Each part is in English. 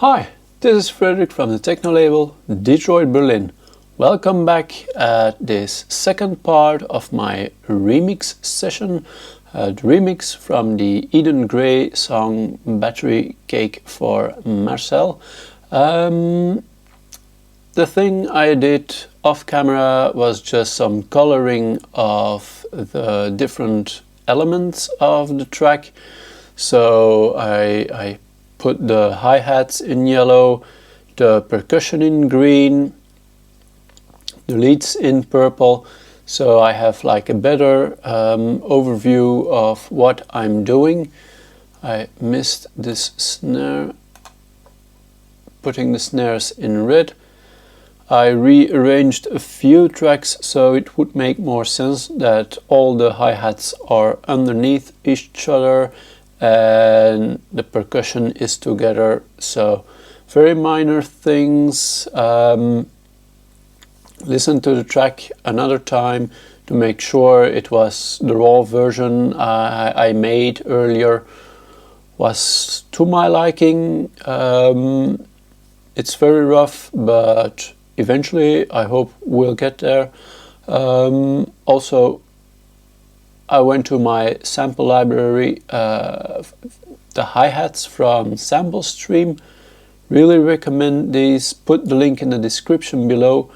Hi, this is Frederick from the Techno label Detroit, Berlin. Welcome back at this second part of my remix session. The remix from the Eden Gray song Battery Cake for Marcel. The thing I did off camera was just some coloring of the different elements of the track. So I put the hi-hats in yellow, the percussion in green, the leads in purple, so I have like a better overview of what I'm doing. I missed this snare, putting the snares in red. I rearranged a few tracks so it would make more sense that all the hi-hats are underneath each other and the percussion is together, so very minor things. Listen to the track another time to make sure it was the raw version I made earlier was to my liking. It's very rough, but eventually I hope we'll get there. Also, I went to my sample library, the hi-hats from Sample Stream. Really recommend these. Put the link in the description below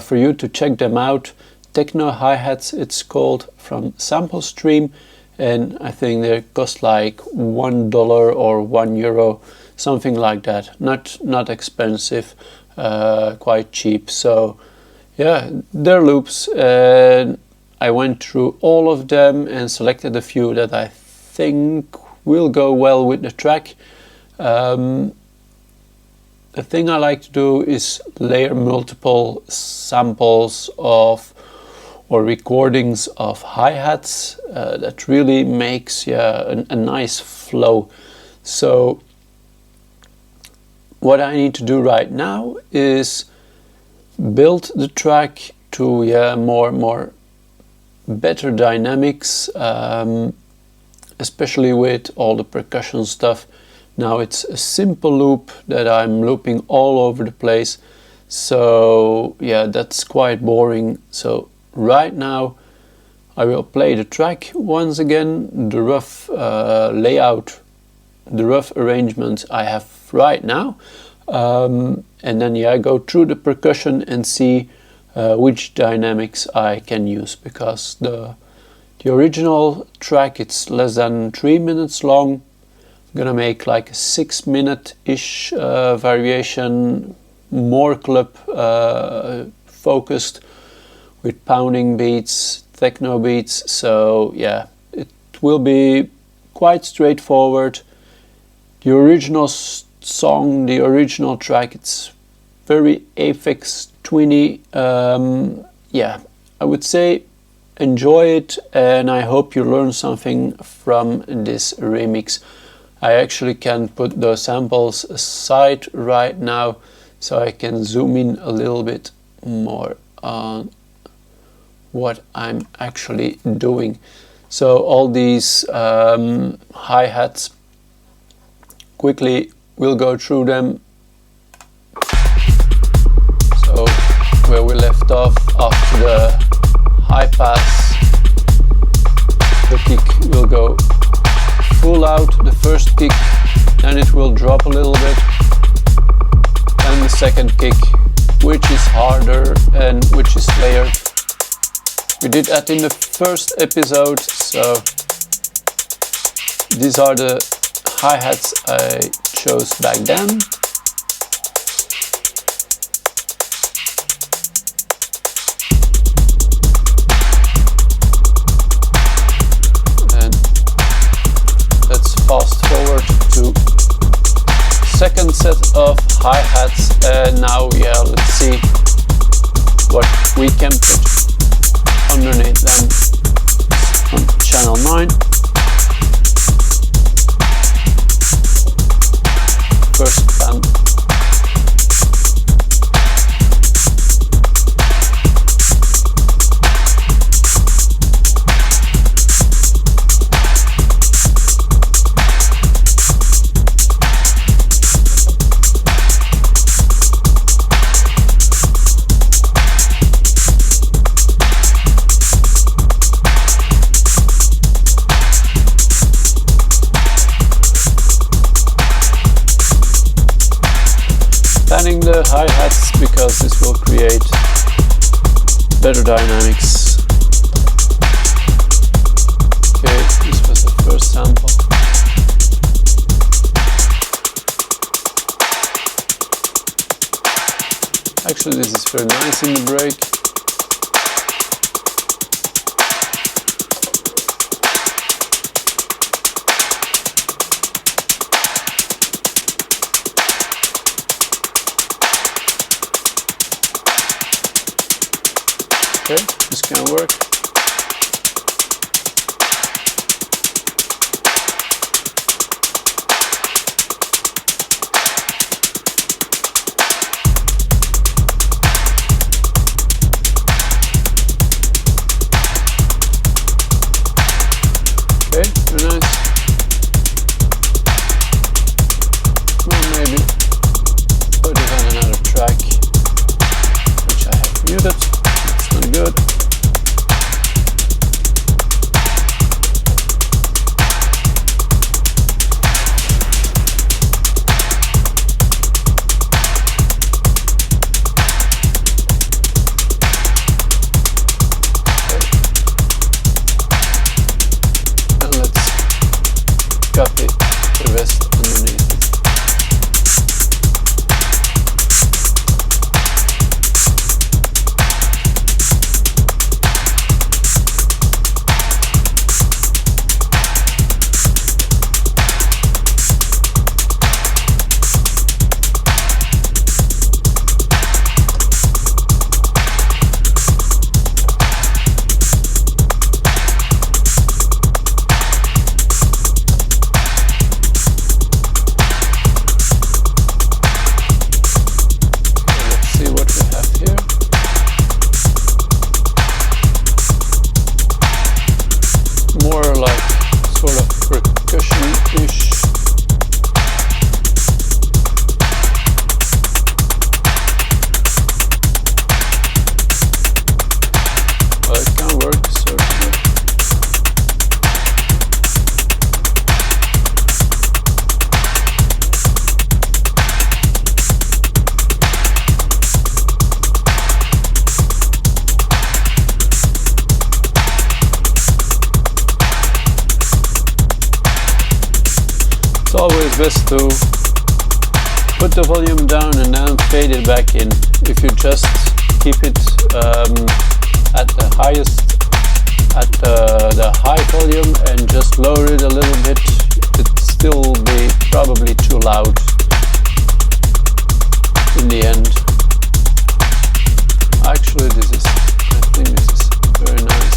for you to check them out. Techno hi-hats it's called, from Sample Stream, and I think they cost like $1 or €1, something like that. Not expensive, quite cheap. So yeah, they're loops, and I went through all of them and selected a few that I think will go well with the track. The thing I like to do is layer multiple samples of or recordings of hi-hats. That really makes a nice flow. So what I need to do right now is build the track to more better dynamics, especially with all the percussion stuff. Now it's a simple loop that I'm looping all over the place, so yeah, that's quite boring. So right now I will play the track once again, the rough layout, the rough arrangement I have right now, and then go through the percussion and see which dynamics I can use, because the original track, it's less than 3 minutes long. I'm gonna make like a 6-minute-ish variation, more club focused, with pounding beats, techno beats. So yeah, it will be quite straightforward. The original song, the original track, it's very Aphex Twinny. Yeah, I would say enjoy it, and I hope you learn something from this remix. I actually can put the samples aside right now so I can zoom in a little bit more on what I'm actually doing. So all these hi-hats, quickly we'll go through them. So where we left off after the high pass, the kick will go full out, the first kick, then it will drop a little bit, and the second kick, which is harder and which is layered. We did that in the first episode, so these are the hi-hats I chose back then. Fast forward to second set of hi-hats, and now let's see what we can put underneath them on channel 9. First band. adding the hi-hats because this will create better dynamics. Okay, this was the first sample. Actually, this is very nice in the break. Okay, this can work. Okay, very nice. Well, maybe put it on another track, which I have muted. Good. And let's copy the rest underneath it. It's always best to put the volume down and then fade it back in. If you just keep it at the highest, at the high volume and just lower it a little bit, it'd still be probably too loud in the end. Actually, I think this is very nice.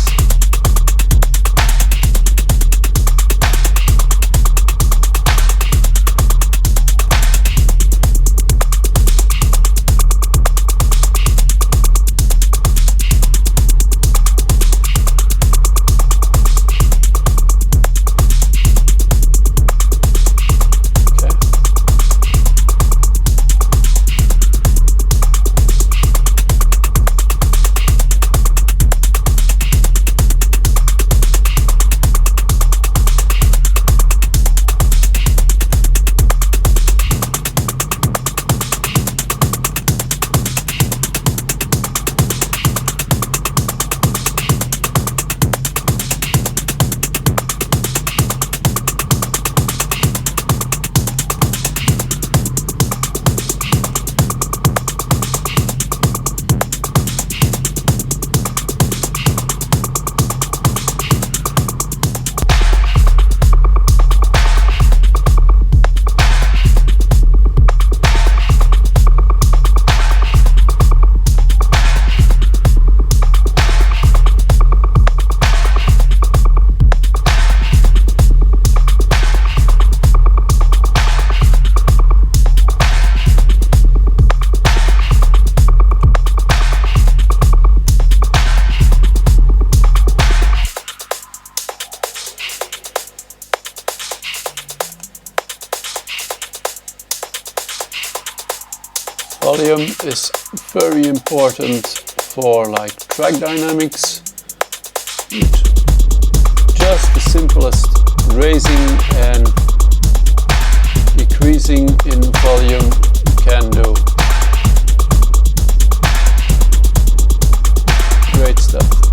Volume is very important for like track dynamics. Just the simplest raising and decreasing in volume you can do. electronic stuff.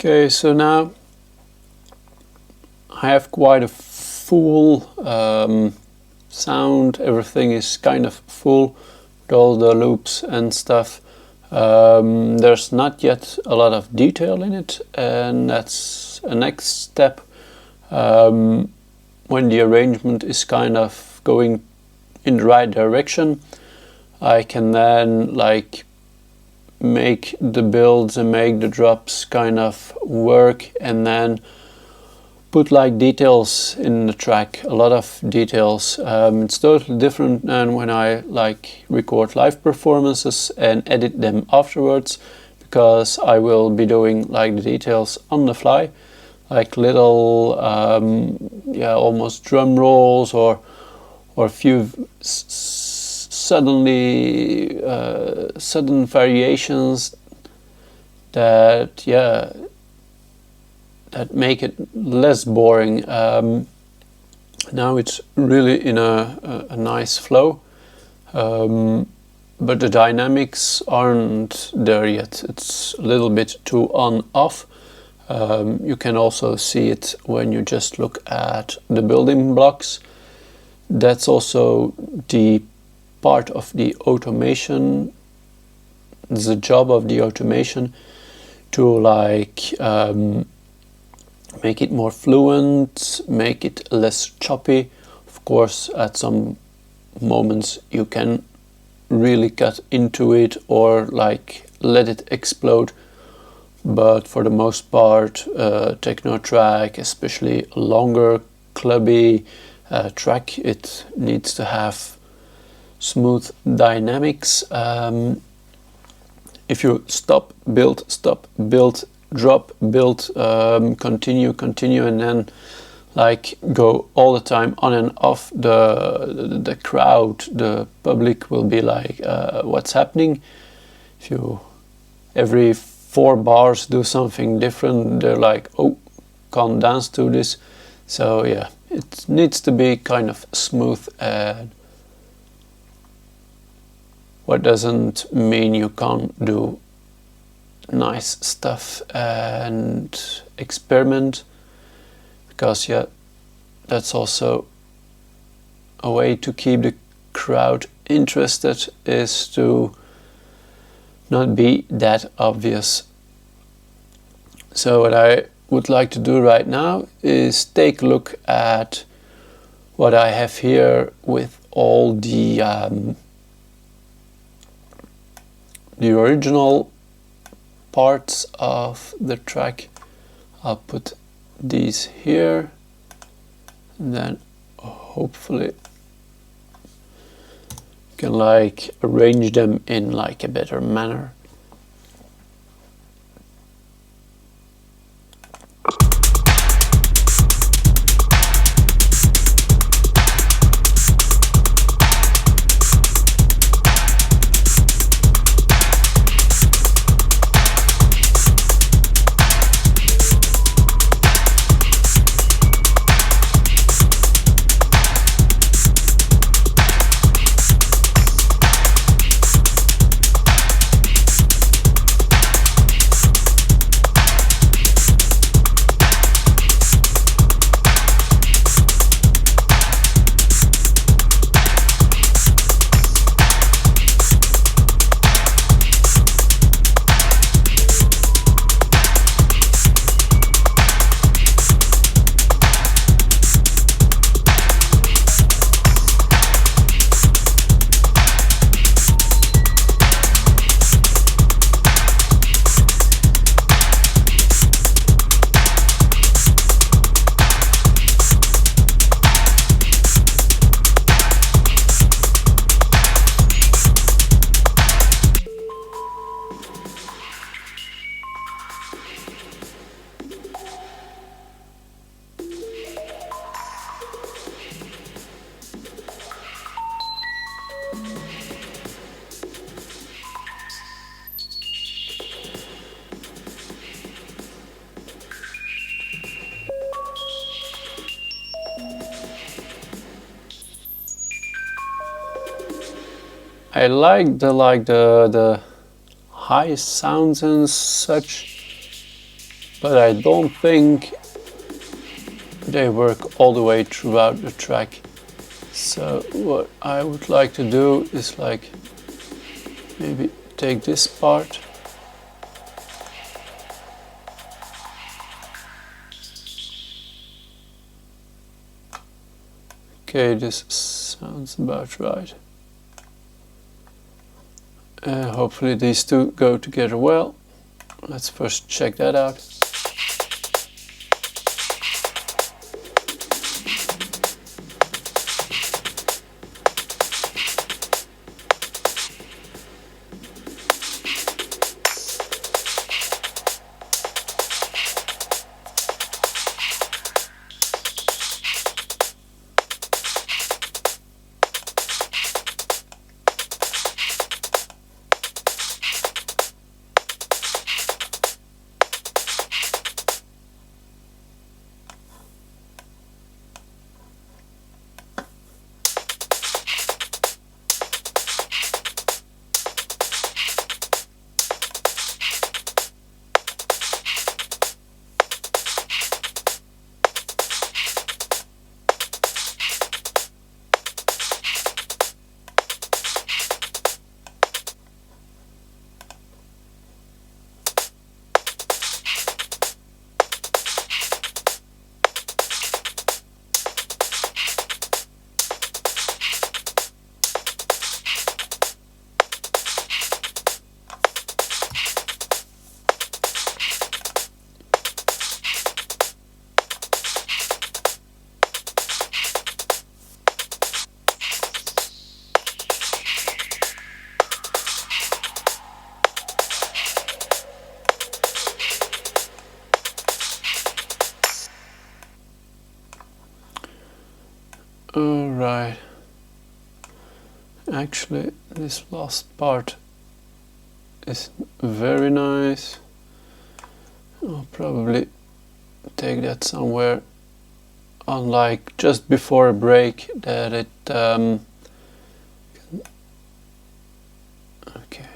Okay, so now I have quite a full sound. Everything is kind of full with all the loops and stuff. There's not yet a lot of detail in it, and that's a next step. When the arrangement is kind of going in the right direction, I can then like make the builds and make the drops kind of work, and then put like details in the track, a lot of details. It's totally different than when I like record live performances and edit them afterwards, because I will be doing like the details on the fly, like little yeah, almost drum rolls or a few sudden variations that, yeah, that make it less boring. Now it's really in a nice flow, but the dynamics aren't there yet. It's a little bit too on-off. You can also see it when you just look at the building blocks. That's also the part of the automation. It's the job of the automation to like make it more fluent, make it less choppy. Of course, at some moments you can really cut into it or like let it explode, but for the most part, techno track, especially a longer clubby track, it needs to have smooth dynamics. If you stop, build, drop, build, continue, and then like go all the time on and off. The crowd, the public will be like, what's happening? If you every 4 bars do something different, they're like, oh, can't dance to this. So yeah, it needs to be kind of smooth, and what doesn't mean you can't do nice stuff and experiment, because yeah, that's also a way to keep the crowd interested, is to not be that obvious. So what I would like to do right now is take a look at what I have here with all the original parts of the track. I'll put these here, and then hopefully can like arrange them in like a better manner. I like the high sounds and such, but I don't think they work all the way throughout the track. So what I would like to do is like maybe take this part . Okay, this sounds about right. Hopefully these two go together well. Let's first check that out. Alright. Actually, this last part is very nice. I'll probably take that somewhere on, like, just before a break, that it okay.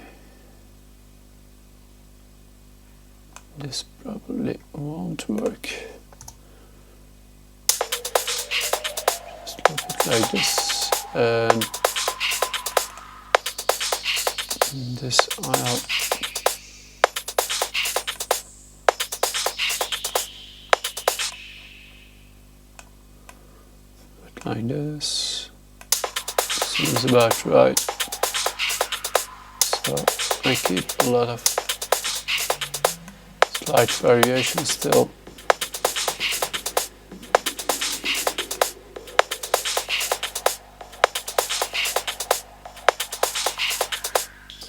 This probably won't work. Just look it like this, and this I'll put like this. Seems about right. So I keep a lot of slight variation still.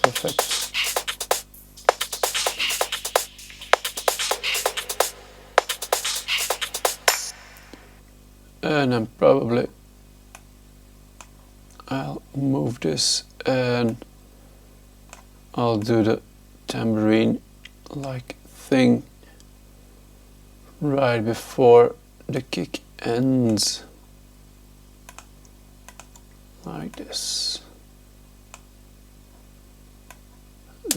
Perfect. And then probably I'll move this and I'll do the tambourine like thing right before the kick ends, like this.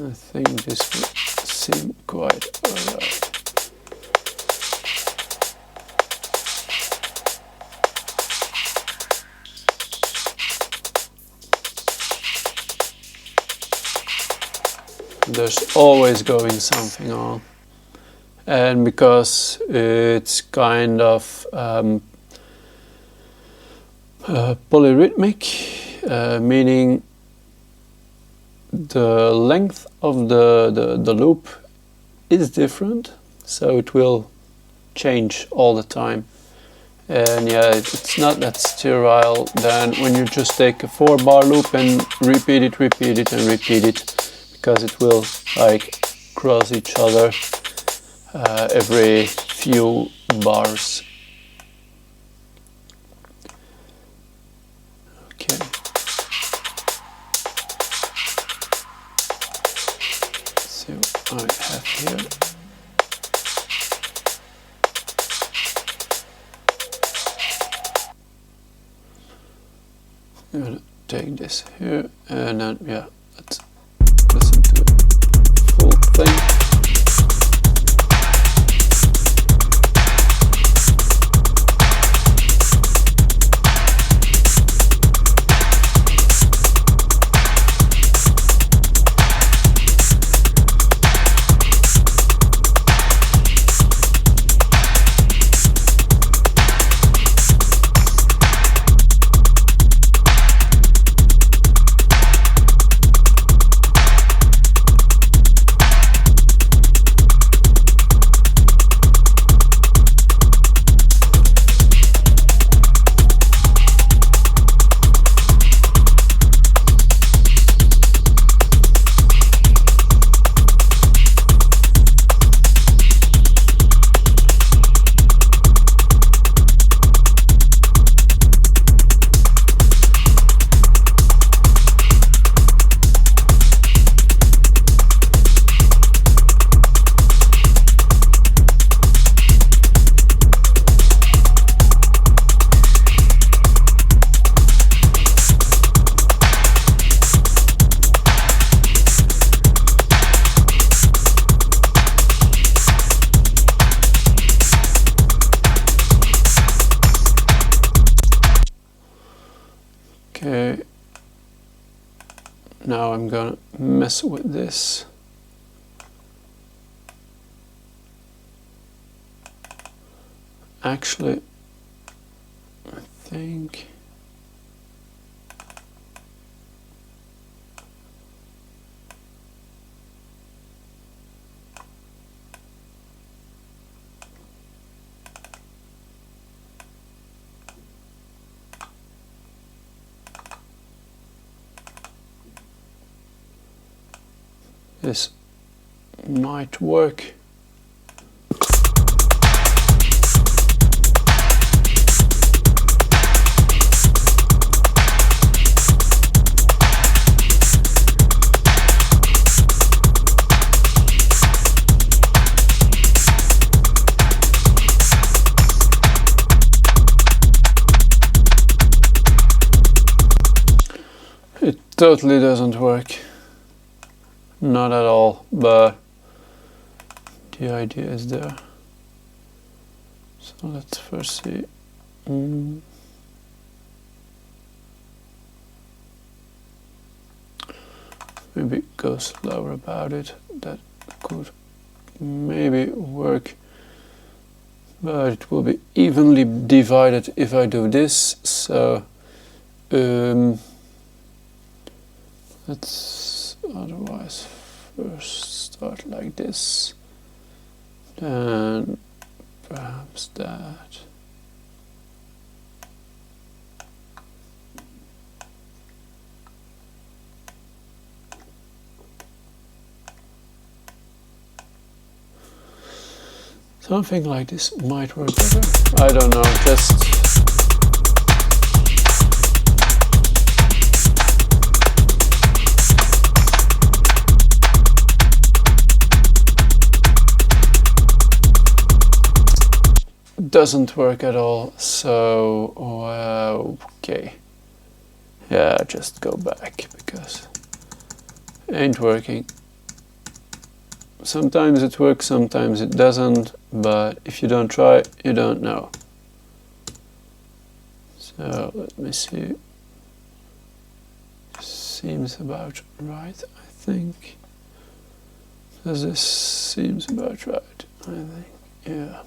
I think this will seem quite alright. There's always going something on, and because it's kind of polyrhythmic, meaning the length of the loop is different, so it will change all the time. And yeah, it's not that sterile than when you just take a 4-bar loop and repeat it and repeat it, because it will like cross each other every few bars. Okay. So I have here. I'm gonna take this here, and then yeah, let's listen to the full thing. Okay, now I'm gonna mess with this. Actually, I think this might work. totally doesn't work. Not at all, but the idea is there. So let's first see. Maybe go slower about it. That could maybe work, but it will be evenly divided if I do this. So let's otherwise first start like this, then perhaps that. Something like this might work better. I don't know, just doesn't work at all. So okay, yeah, just go back because it ain't working. Sometimes it works, sometimes it doesn't, but if you don't try, you don't know. So let me see. Seems about right, I think. Does this seems about right? I think, yeah.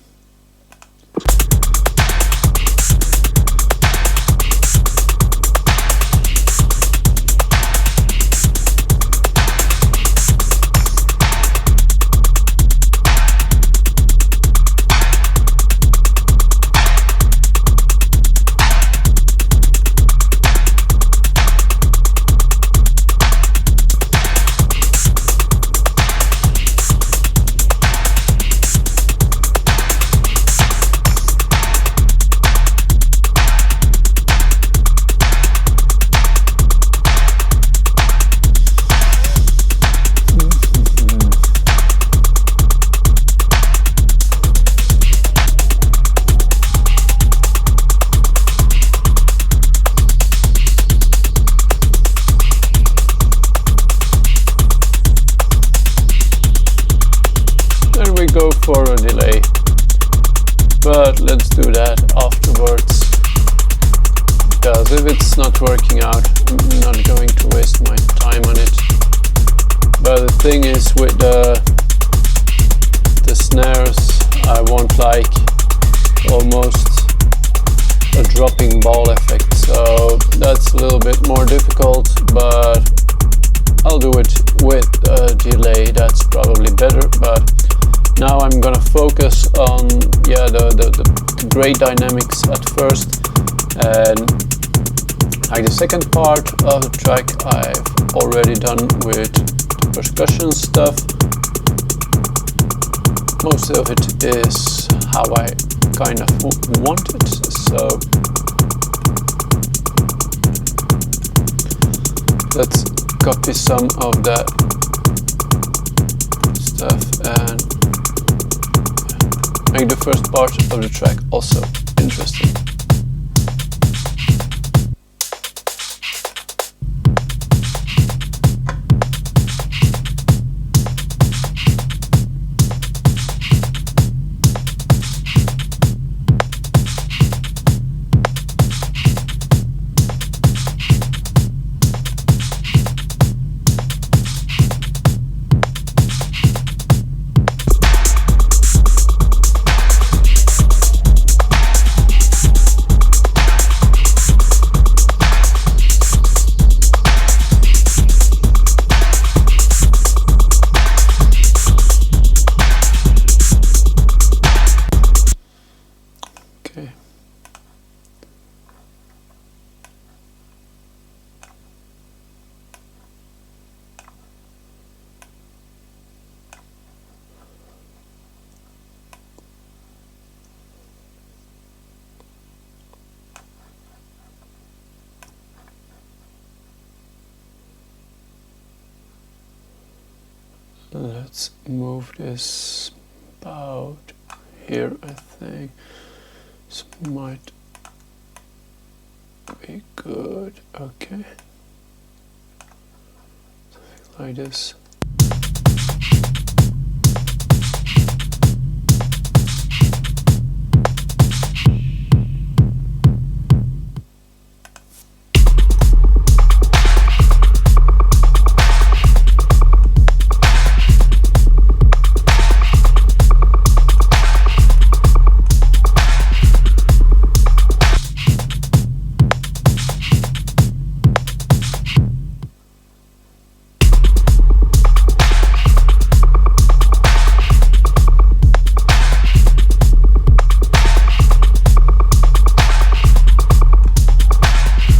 Go for a delay, but let's do that afterwards, because if it's not working out, I'm not going to waste my time on it. But the thing is, with the snares, I want like almost a dropping ball effect, so that's a little bit more difficult, but I'll do it with a delay. That's probably better. But now I'm gonna focus on the great dynamics at first, and like the second part of the track I've already done with the percussion stuff. Most of it is how I kind of want it, so let's copy some of that stuff and make the first part of the track also interesting. Let's move this about here, I think. This might be good. Okay. like this.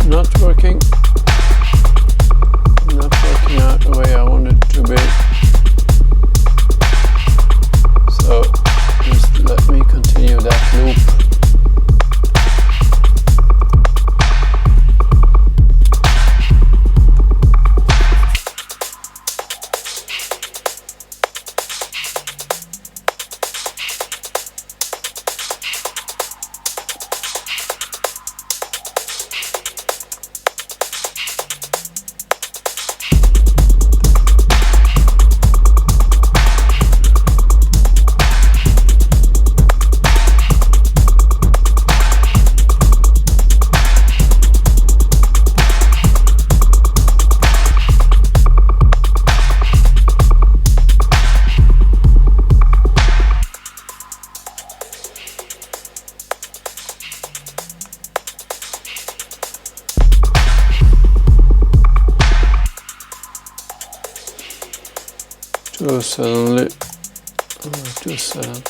Not working out the way I want it to be. So just let me continue that loop. Too suddenly, too sudden.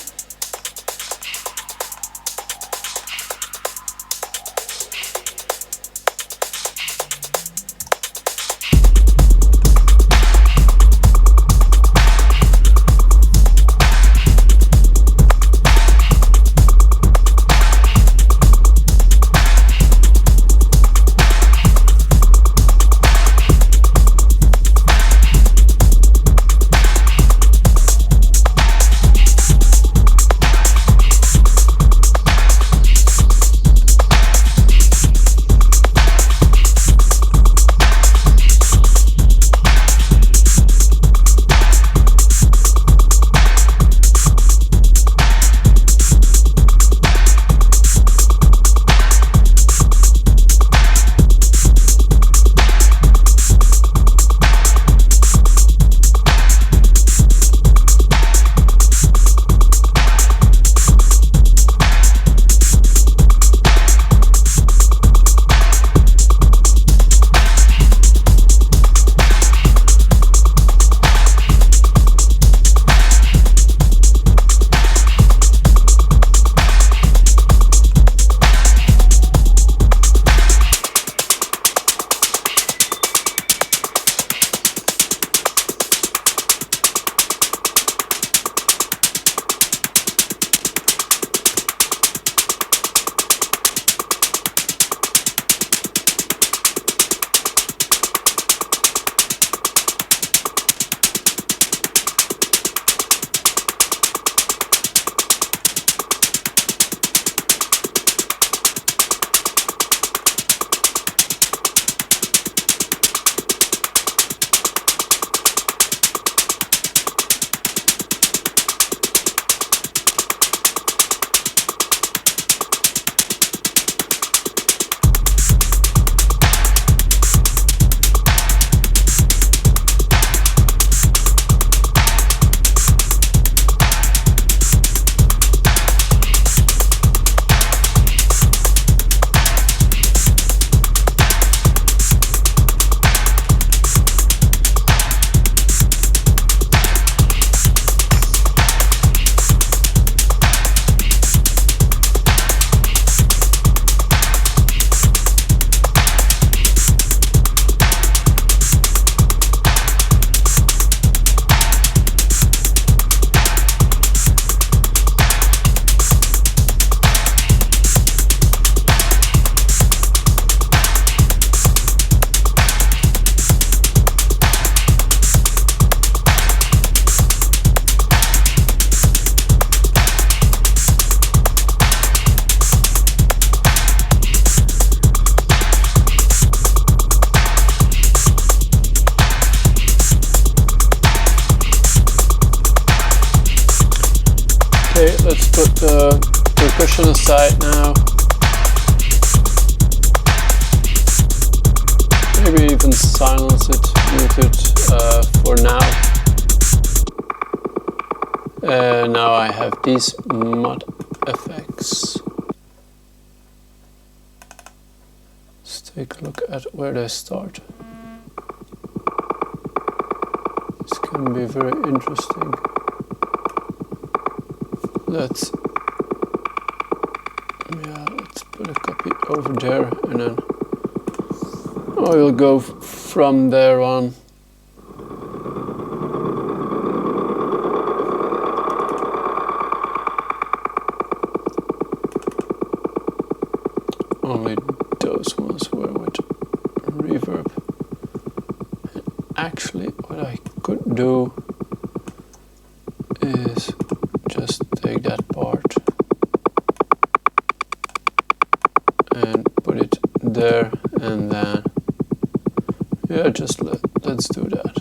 Okay, let's put the percussion aside now. Maybe even silence it, mute it for now. And now I have these mod effects. Let's take a look at where they start. This can be very interesting. Let's put a copy over there, and then I will go from there on. Only those ones were with reverb. Actually, what I could do is just take that part and put it there, and then yeah, just let's do that.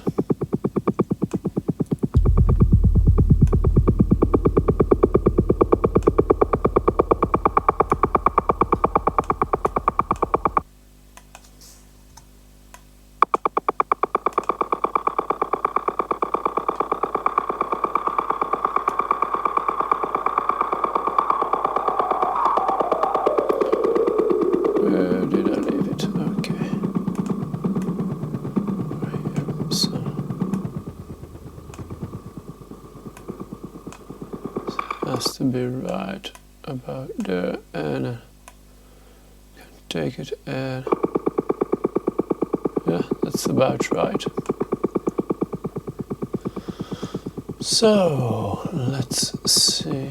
Where did I leave it? Okay. So it has to be right about there, and I can take it, and yeah, that's about right. So let's see.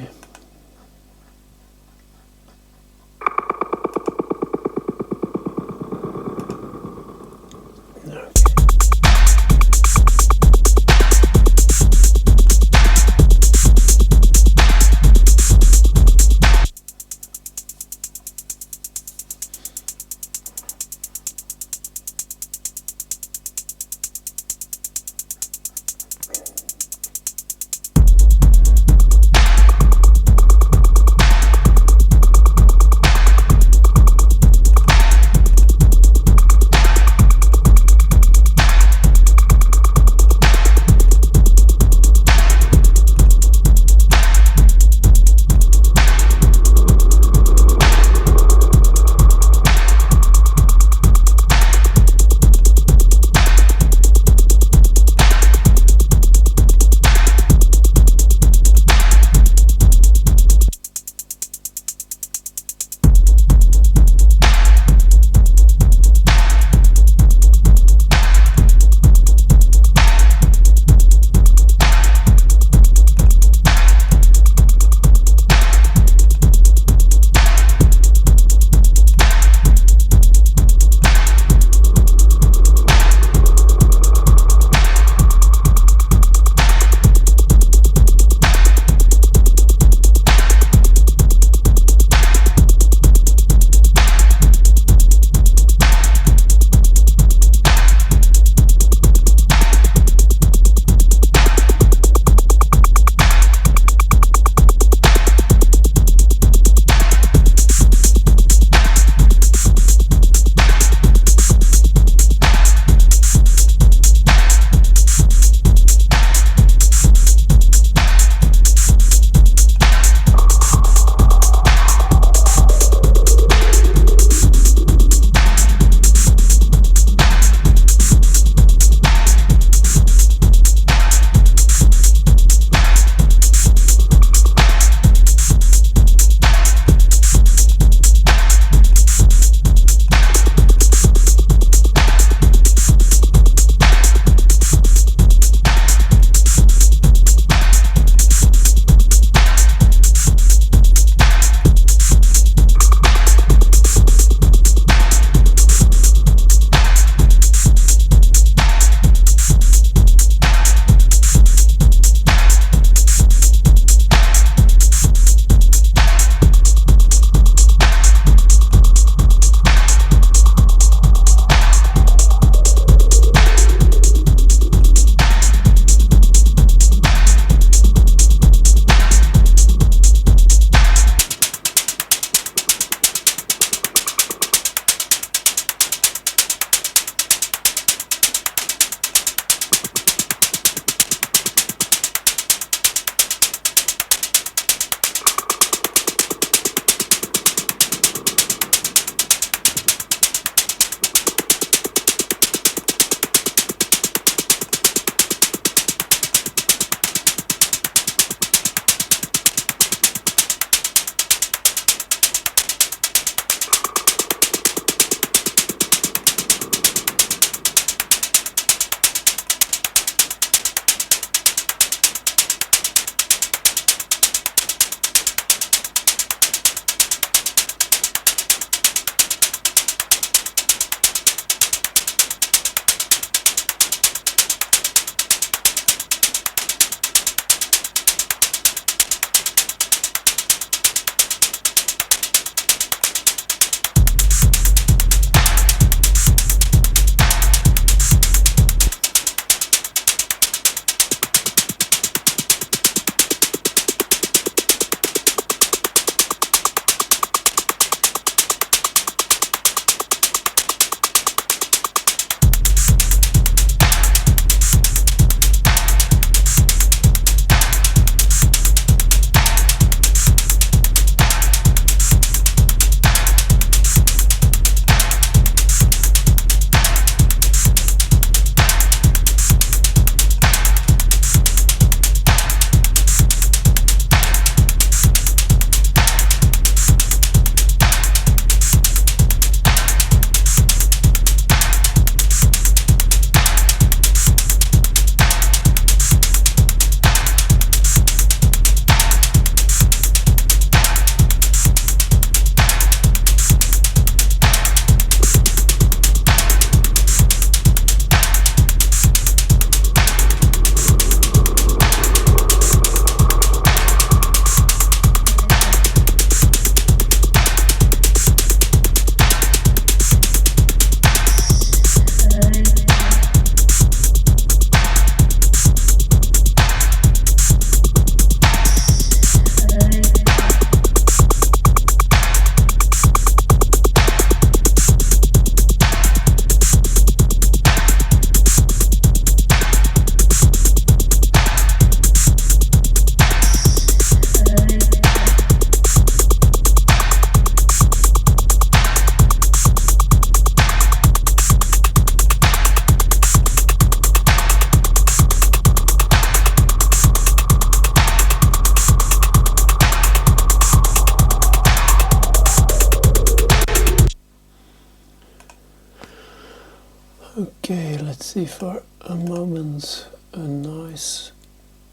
Let's see for a moment a nice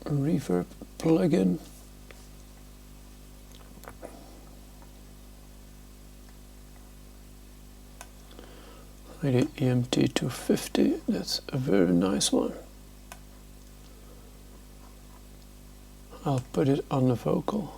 reverb plugin. The EMT 250, that's a very nice one. I'll put it on the vocal.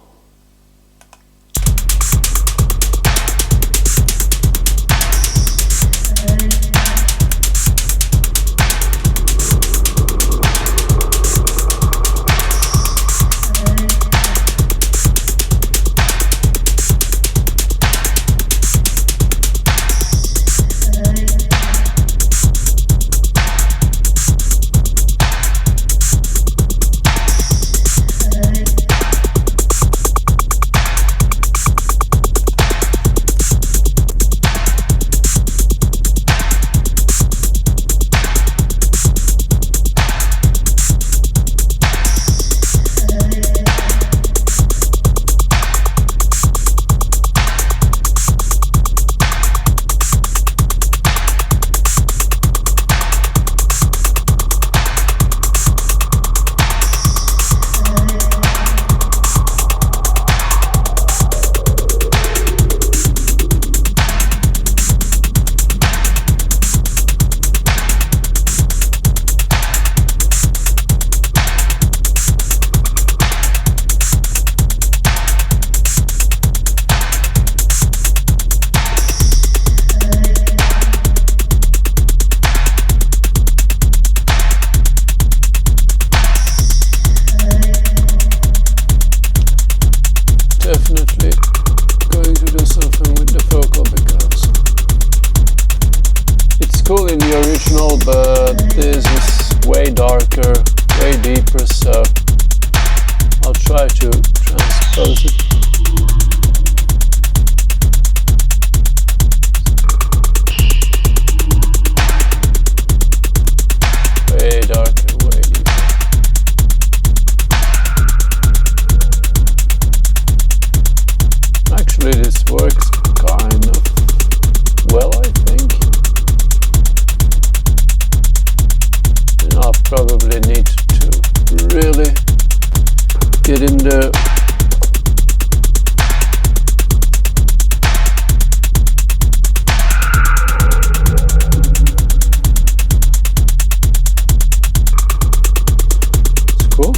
Definitely going to do something with the vocal because it's cool in the original, but this is way darker, way deeper, so I'll try to transpose it. Way darker, way deeper. Actually, this works kind of well, I think. And I'll probably need to really get in the it's cool.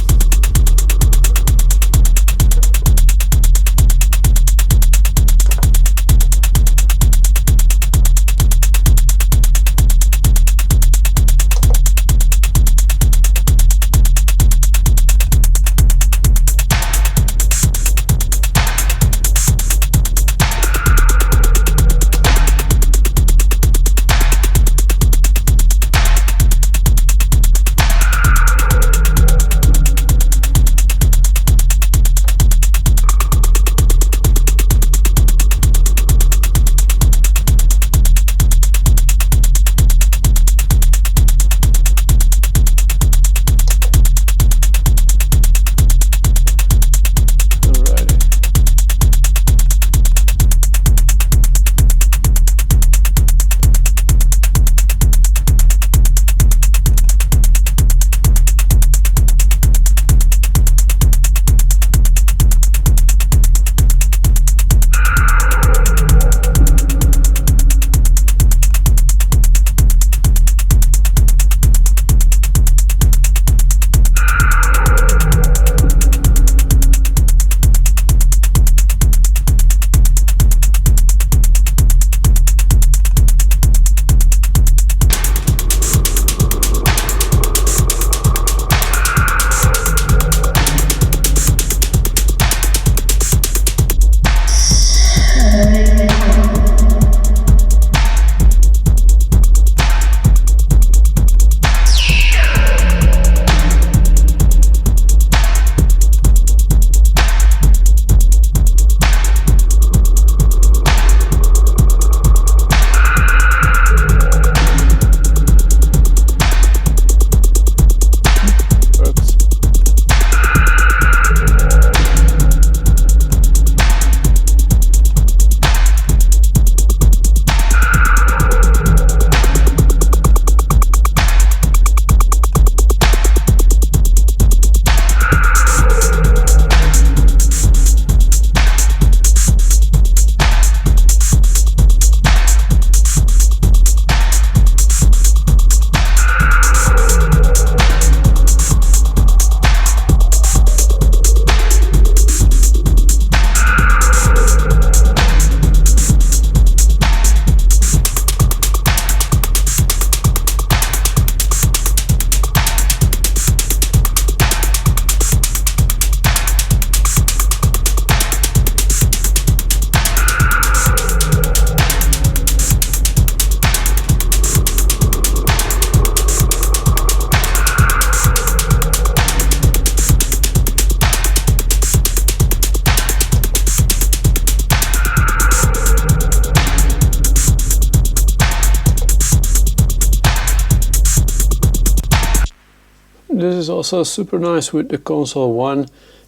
this is also super nice with the console one,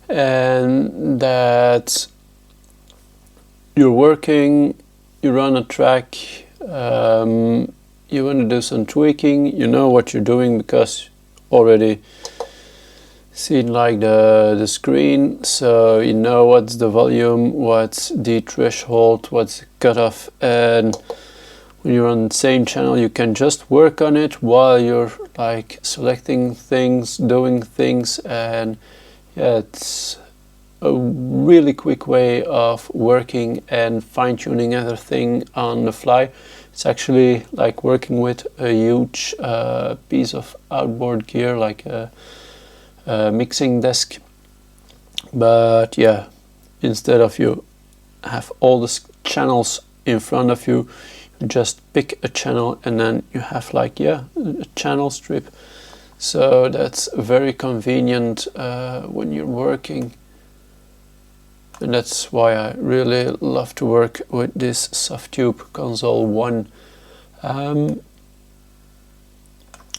and that you're working, you run a track, you want to do some tweaking, you know what you're doing because already seen like the screen, so you know what's the volume, what's the threshold, what's the cutoff, and when you're on the same channel you can just work on it while you're like selecting things, doing things, and yeah, it's a really quick way of working and fine-tuning everything on the fly. It's actually like working with a huge piece of outboard gear, like a mixing desk, but yeah, instead of you have all the channels in front of you, you just pick a channel and then you have like, yeah, a channel strip. So that's very convenient when you're working, and that's why I really love to work with this Softube Console 1.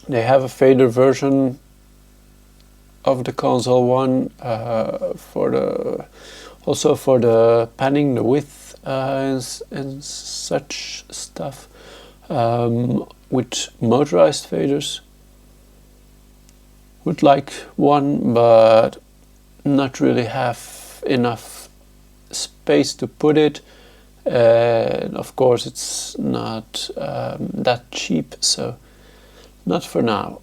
They have a fader version of the Console 1 also for the panning, the width and such stuff, with motorized faders. Would like one, but not really have enough space to put it, and of course it's not that cheap, so not for now.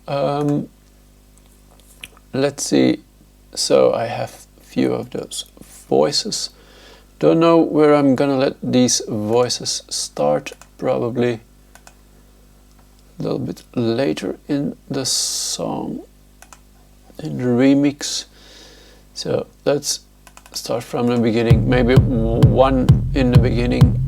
Let's see, so I have a few of those voices. Don't know where I'm gonna let these voices start, probably a little bit later in the song, in the remix. So let's start from the beginning, maybe one in the beginning.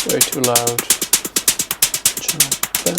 way too loud. Japan.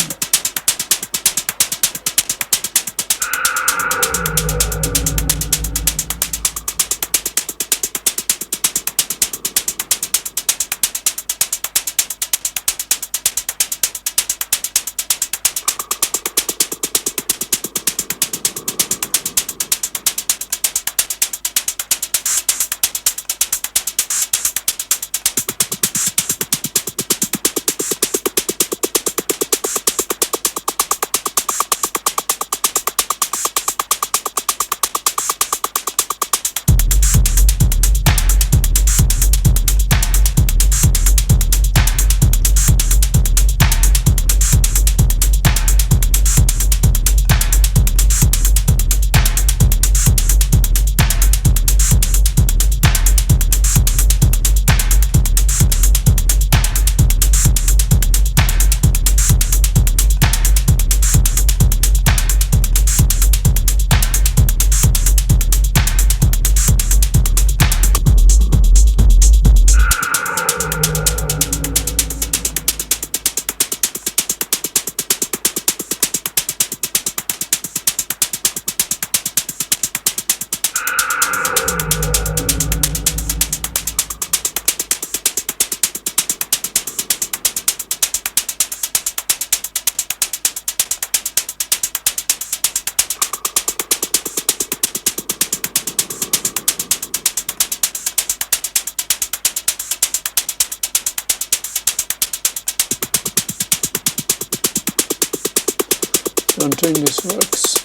Don't think this works.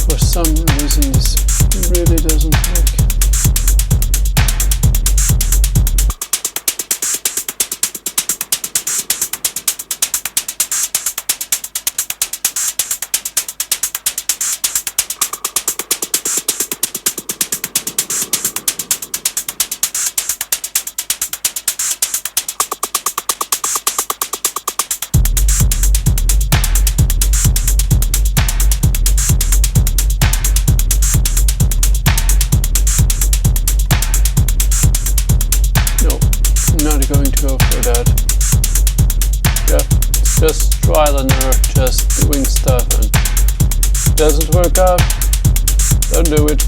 For some reason this really doesn't work. Going to go for that. Yeah, it's just trial and error, just doing stuff, and if it doesn't work out, don't do it.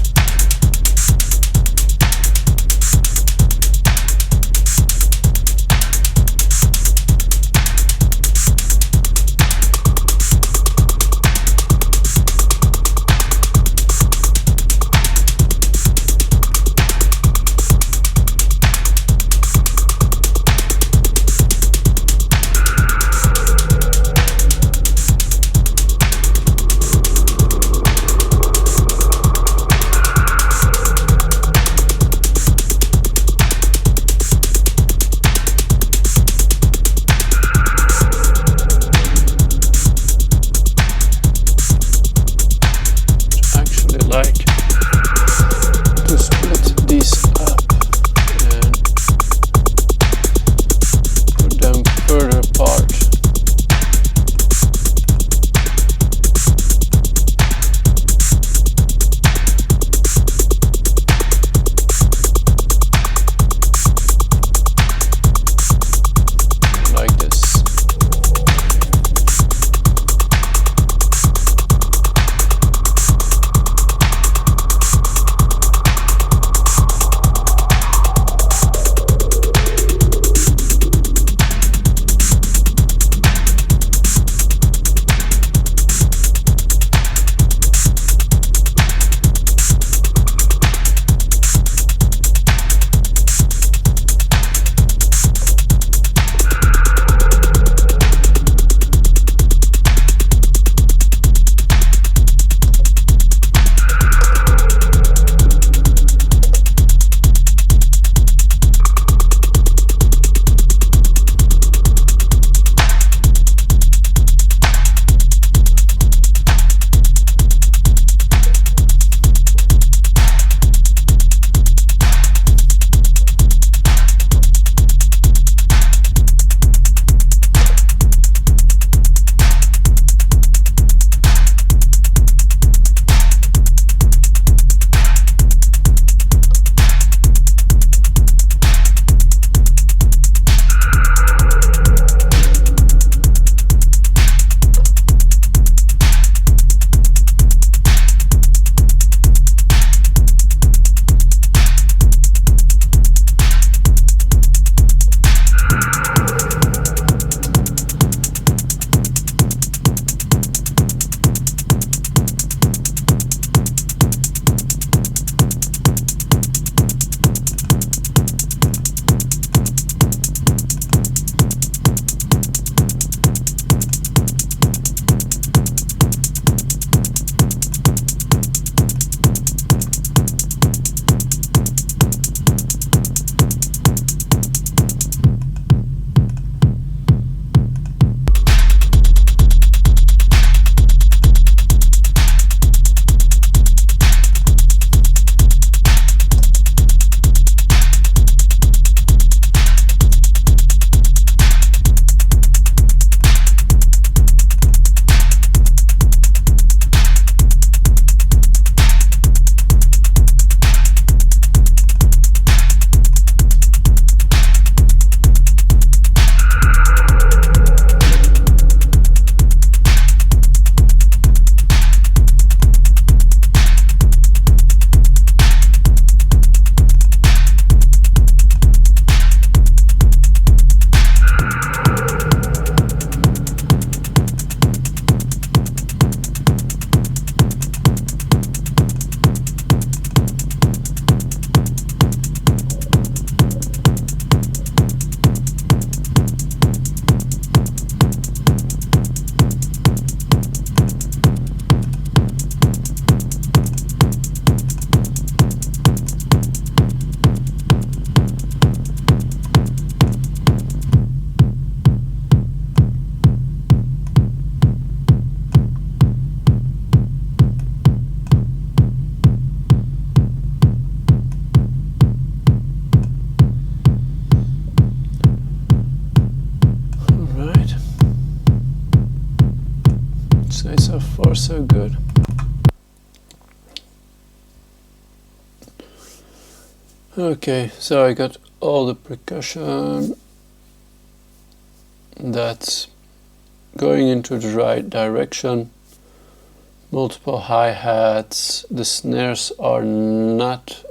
far so good. Okay, so I got all the percussion. That's going into the right direction. Multiple hi-hats. The snares are not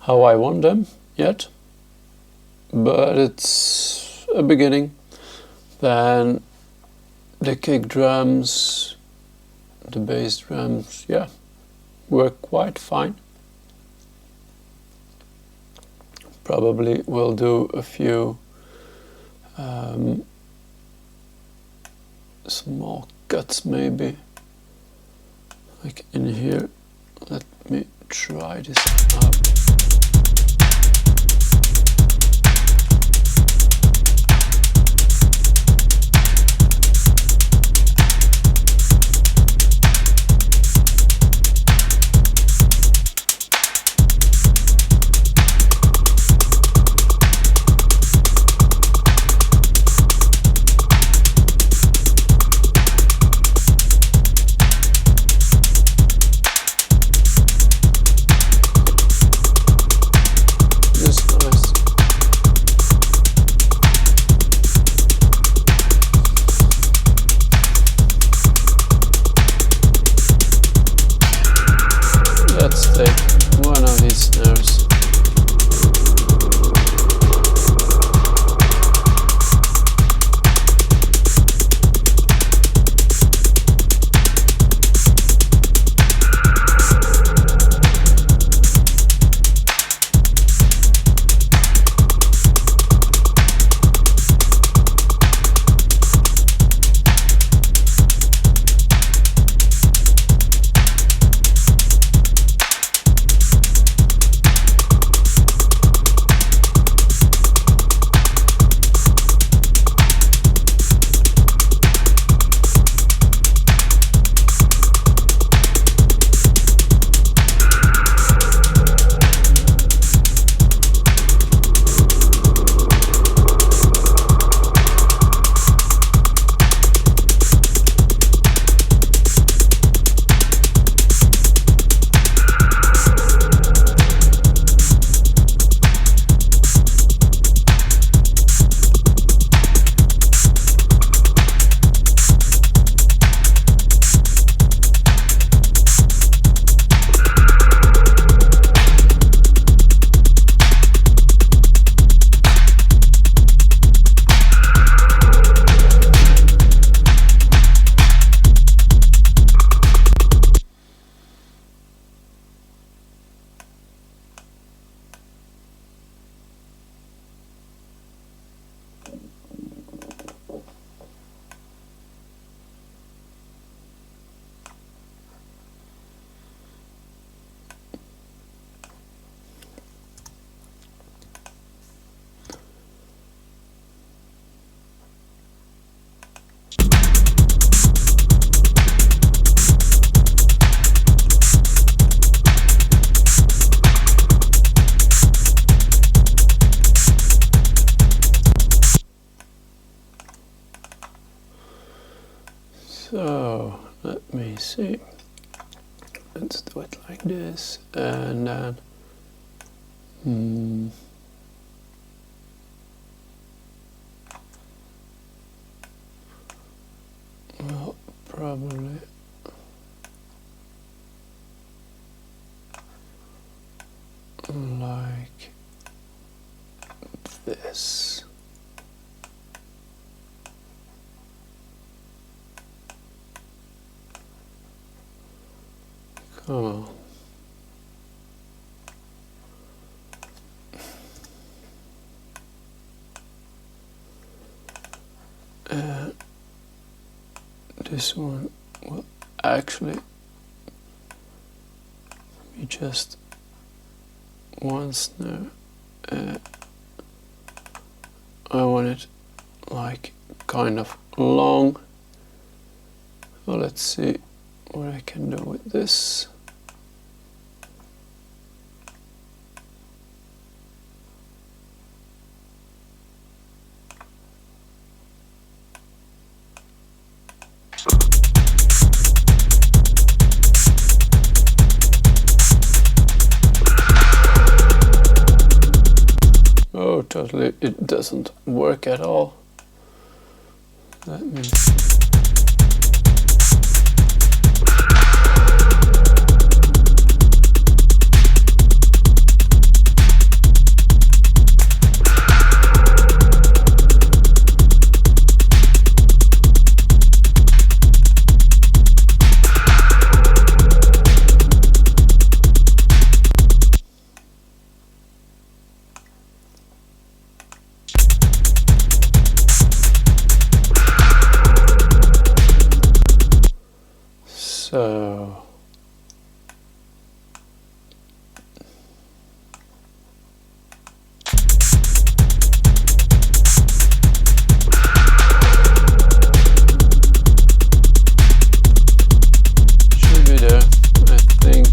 how I want them yet, but it's a beginning. Then the kick drums, the bass drums, yeah, work quite fine. Probably will do a few small cuts maybe, like in here. Let me try this out. So let me see, let's do it like this, and then well, probably like this. Come on. This one will actually be just one snare. I want it like kind of long. Well, let's see what I can do with this. totally, it doesn't work at all. Let me... So should be there, I think.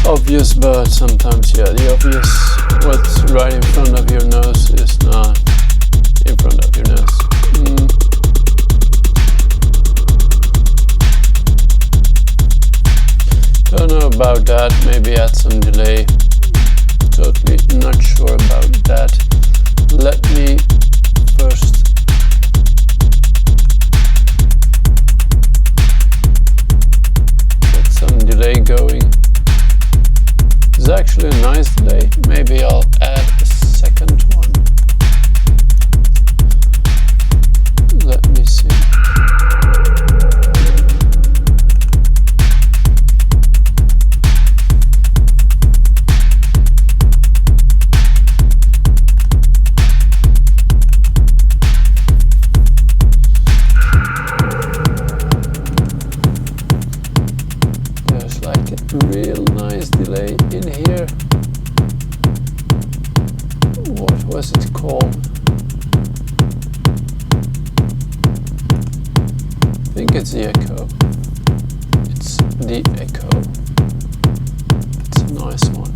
Obvious, but sometimes, yeah, the obvious, what's right in front of your nose is not in front of your nose. Don't know about that, maybe add some delay. Totally not sure about that. Let me first get some delay going. It's actually a nice delay. Maybe I'll add a second one. Let me see. There's like a real nice delay in here. What was it called? I think it's the echo. It's the echo. It's a nice one.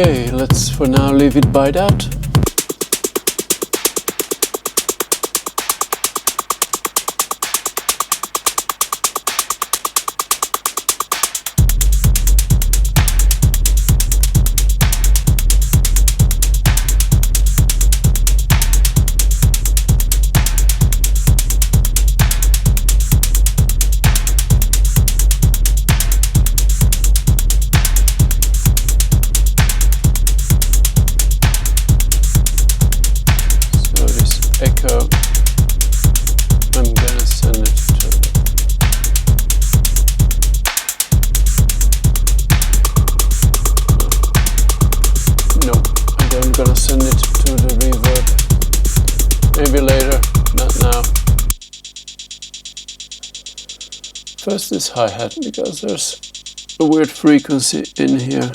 Okay, let's for now leave it by that. Echo, I'm gonna send it to no, I'm gonna send it to the reverb, maybe later, not now. First this hi-hat, because there's a weird frequency in here.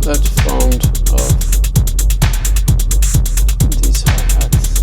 that font of these hi-hats.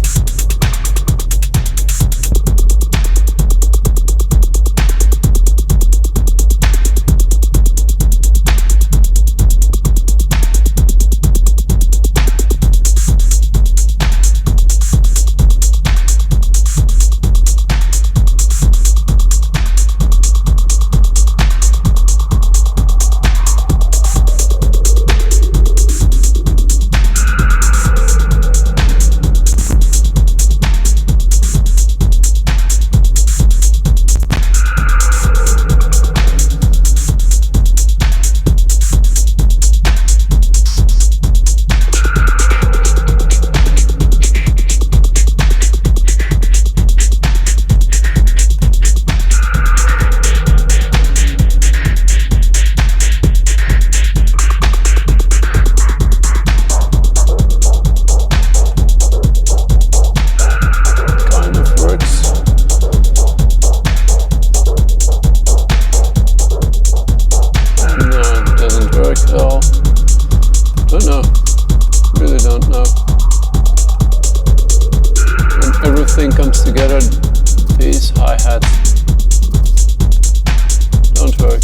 Together, these hi-hats don't work.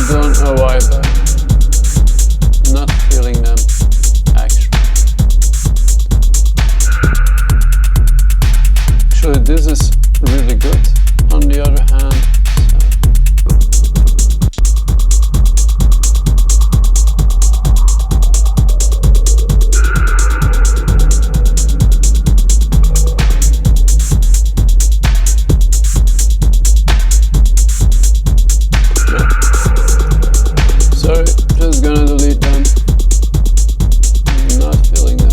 Don't know why, but not feeling them actually. Actually, this is really good on the other hand. Sorry, just gonna delete them. Not feeling them.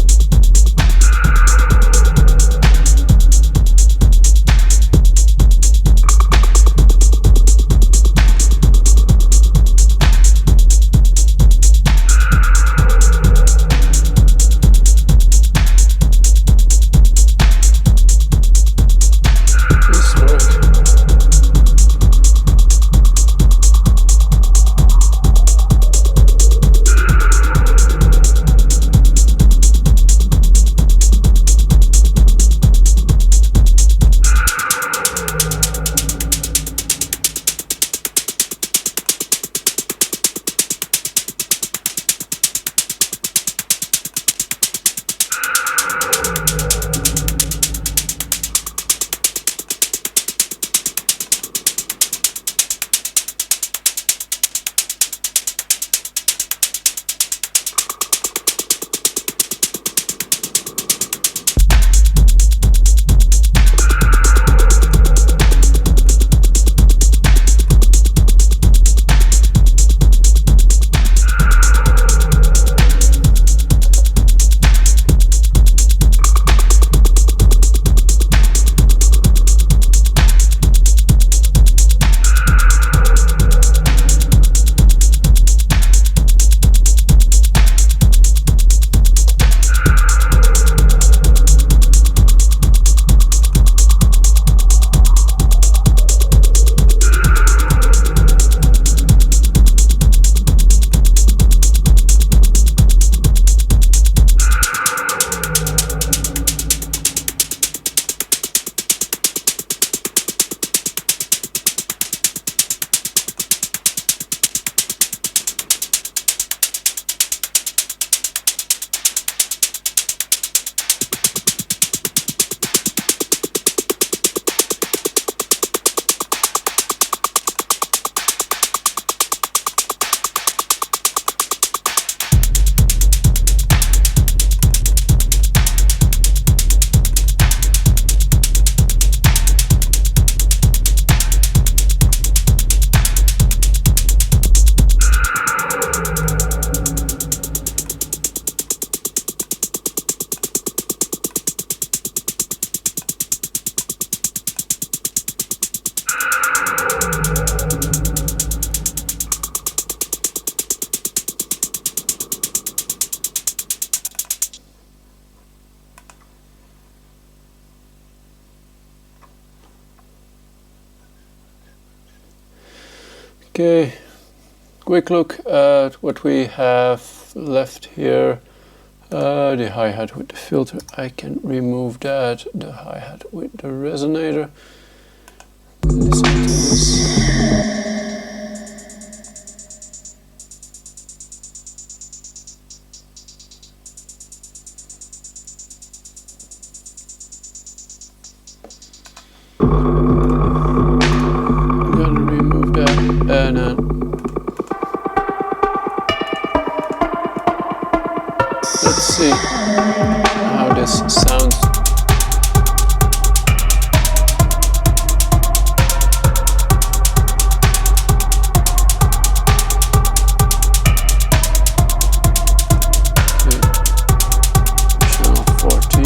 Okay, quick look at what we have left here. The hi-hat with the filter, I can remove that. The hi-hat with the resonator. Listen to this. I'm gonna remove that and then let's see how this sounds. Channel 14.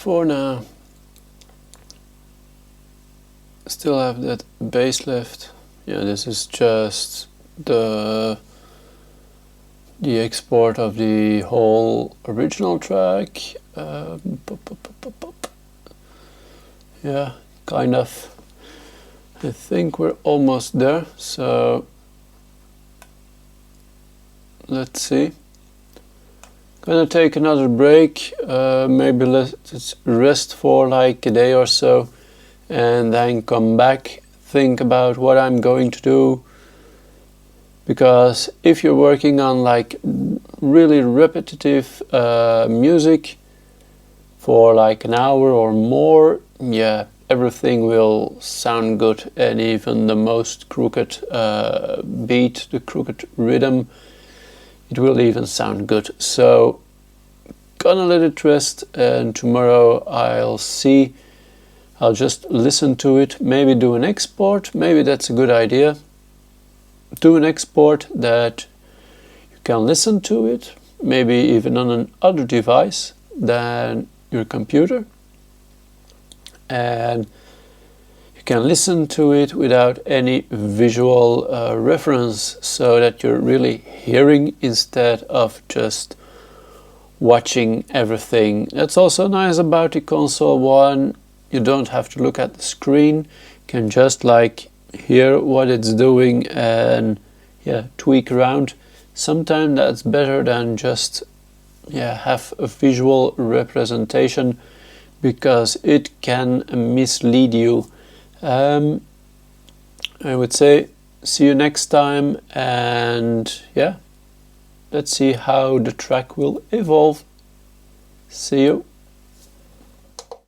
for now. Still have that bass left. Yeah, this is just the export of the whole original track. Yeah, kind of. I think we're almost there, so let's see. Gonna take another break, maybe let's rest for like a day or so, and then come back, think about what I'm going to do. Because if you're working on like really repetitive music for like an hour or more, yeah, everything will sound good, and even the most crooked beat, the crooked rhythm, it will even sound good. So gonna let it rest, and tomorrow I'll just listen to it, maybe do an export, maybe that's a good idea. Do an export that you can listen to it, maybe even on another device than your computer, and you can listen to it without any visual reference, so that you're really hearing instead of just watching everything. That's also nice about the console one. You don't have to look at the screen, you can just like hear what it's doing and yeah, tweak around. Sometimes that's better than just have a visual representation, because it can mislead you. I would say see you next time, and yeah, let's see how the track will evolve. See you.